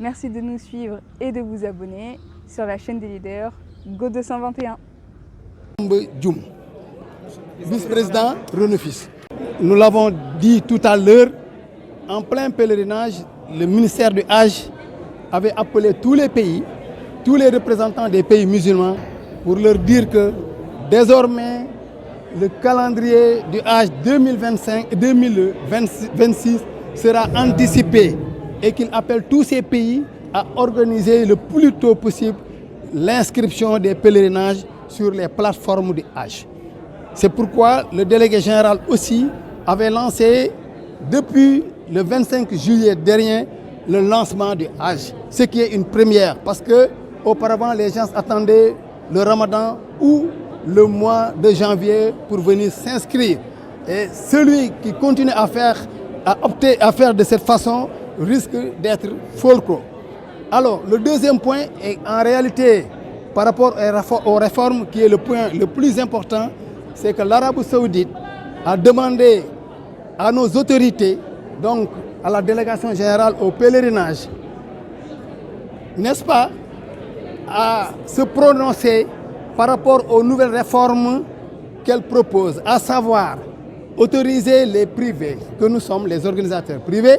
Merci de nous suivre et de vous abonner sur la chaîne des leaders Go 221. Dioum, vice-président Renefis. Nous l'avons dit tout à l'heure, en plein pèlerinage, le ministère du Hajj avait appelé tous les pays, tous les représentants des pays musulmans pour leur dire que désormais le calendrier du Hajj 2025-2026 sera anticipé et qu'il appelle tous ces pays à organiser le plus tôt possible l'inscription des pèlerinages sur les plateformes du Hajj. C'est pourquoi le délégué général aussi avait lancé depuis le 25 juillet dernier le lancement du Hajj, ce qui est une première parce que auparavant les gens attendaient le Ramadan ou le mois de janvier pour venir s'inscrire. Et celui qui continue à opter à faire de cette façon risque d'être folklore. Alors le deuxième point est en réalité par rapport aux réformes qui est le point le plus important, c'est que l'Arabie Saoudite a demandé à nos autorités, donc à la délégation générale au pèlerinage, n'est-ce pas, à se prononcer par rapport aux nouvelles réformes qu'elle propose, à savoir autoriser les privés, que nous sommes les organisateurs privés,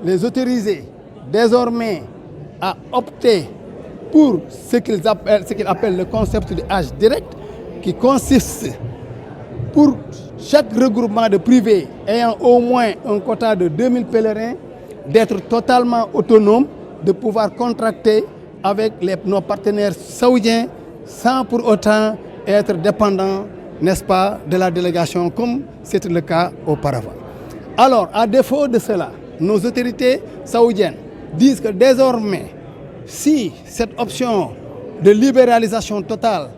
les autoriser désormais à opter pour ce qu'ils appellent le concept de Hajj direct, qui consiste pour chaque regroupement de privés ayant au moins un quota de 2000 pèlerins d'être totalement autonome, de pouvoir contracter avec nos partenaires saoudiens sans pour autant être dépendant, n'est-ce pas, de la délégation comme c'était le cas auparavant. Alors, à défaut de cela, nos autorités saoudiennes disent que désormais, si cette option de libéralisation totale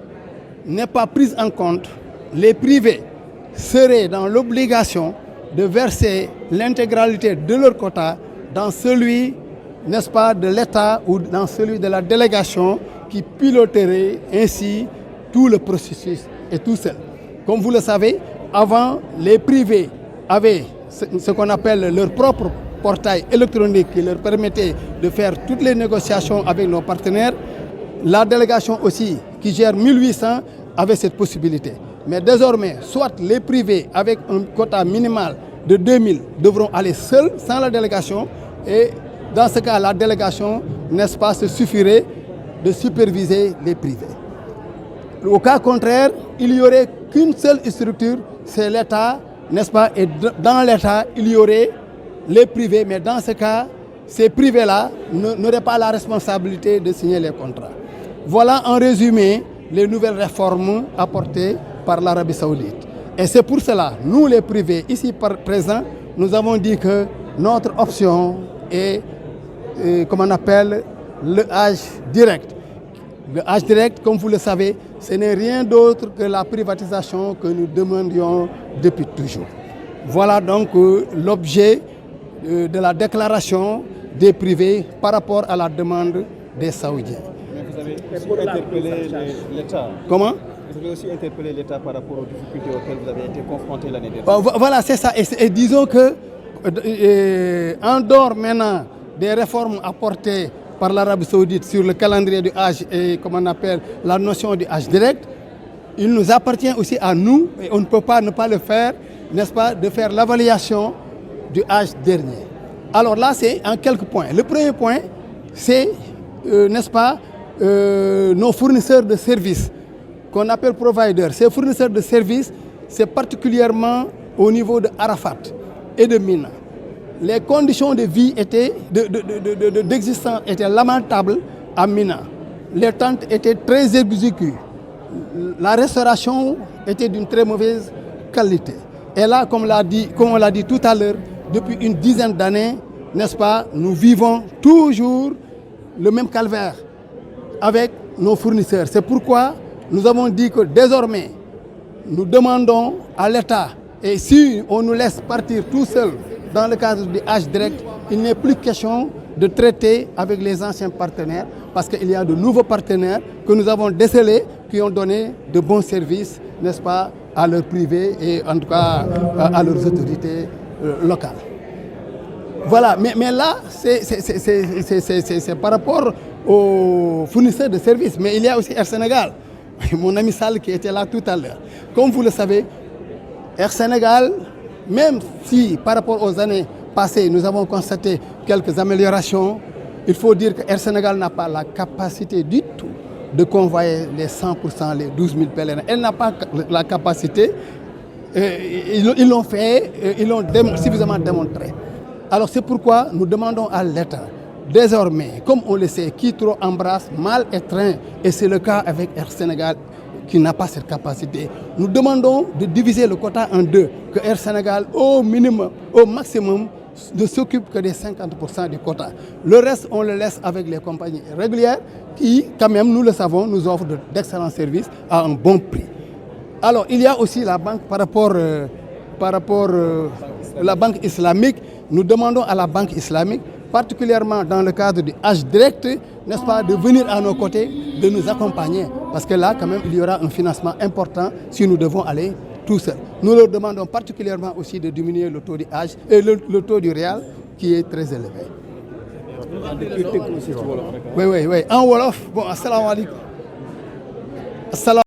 n'est pas prise en compte, les privés seraient dans l'obligation de verser l'intégralité de leur quota dans celui, n'est-ce pas, de l'État ou dans celui de la délégation qui piloterait ainsi tout le processus et tout seul. Comme vous le savez, avant, les privés avaient ce qu'on appelle leur propre portail électronique qui leur permettait de faire toutes les négociations avec nos partenaires. La délégation aussi, qui gère 1800, avait cette possibilité. Mais désormais, soit les privés avec un quota minimal de 2000 devront aller seuls, sans la délégation, et dans ce cas, la délégation, n'est-ce pas, se suffirait de superviser les privés. Au cas contraire, il n'y aurait qu'une seule structure, c'est l'État, n'est-ce pas, et dans l'État, il y aurait les privés, mais dans ce cas, ces privés-là n'auraient pas la responsabilité de signer les contrats. Voilà en résumé les nouvelles réformes apportées par l'Arabie Saoudite. Et c'est pour cela, nous les privés, ici présents, nous avons dit que notre option est, comme on appelle, le Hajj direct. Le Hajj direct, comme vous le savez, ce n'est rien d'autre que la privatisation que nous demandions depuis toujours. Voilà donc l'objet de la déclaration des privés par rapport à la demande des Saoudiens. Mais vous avez aussi interpellé l'État. Comment? Vous avez aussi interpellé l'État par rapport aux difficultés auxquelles vous avez été confrontés l'année dernière. Voilà, c'est ça. Et disons que, en dehors maintenant des réformes apportées par l'Arabie Saoudite sur le calendrier du Hajj et comme on appelle la notion du Hajj direct, il nous appartient aussi à nous, et on ne peut pas ne pas le faire, n'est-ce pas, de faire l'évaluation du Hajj dernier. Alors là, c'est en quelques points. Le premier point, c'est, n'est-ce pas, nos fournisseurs de services, qu'on appelle providers. Ces fournisseurs de services, c'est particulièrement au niveau de Arafat et de Mina. Les conditions de vie d'existence étaient lamentables à Mina. Les tentes étaient très exiguës. La restauration était d'une très mauvaise qualité. Et là, comme on l'a dit tout à l'heure, depuis une dizaine d'années, n'est-ce pas, nous vivons toujours le même calvaire avec nos fournisseurs. C'est pourquoi nous avons dit que désormais, nous demandons à l'État, et si on nous laisse partir tout seul dans le cadre du Hajj direct, il n'est plus question de traiter avec les anciens partenaires, parce qu'il y a de nouveaux partenaires que nous avons décelés qui ont donné de bons services, n'est-ce pas, à leurs privés et en tout cas à leurs autorités locales. Voilà, mais là, c'est par rapport aux fournisseurs de services. Mais il y a aussi Air Sénégal. Mon ami Sall qui était là tout à l'heure. Comme vous le savez, Air Sénégal, même si par rapport aux années passées, nous avons constaté quelques améliorations, il faut dire que Air Sénégal n'a pas la capacité du tout de convoyer les 100%, les 12 000 pèlerins. Elle n'a pas la capacité. Ils l'ont fait, ils l'ont suffisamment démontré. Alors c'est pourquoi nous demandons à l'État, désormais, comme on le sait, qui trop embrasse, mal étreint, et c'est le cas avec Air Sénégal qui n'a pas cette capacité. Nous demandons de diviser le quota en deux, que Air Sénégal, au minimum, au maximum, ne s'occupe que des 50% du quota. Le reste, on le laisse avec les compagnies régulières qui, quand même, nous le savons, nous offrent d'excellents services à un bon prix. Alors, il y a aussi la banque par rapport à la banque islamique. Nous demandons à la banque islamique, particulièrement dans le cadre du Hajj direct, n'est-ce pas, de venir à nos côtés, de nous accompagner. Parce que là, quand même, il y aura un financement important si nous devons aller tout seuls. Nous leur demandons particulièrement aussi de diminuer le taux du Hajj et le taux du Rial qui est très élevé. Oui. En Wolof, bon, assalamu alaikum.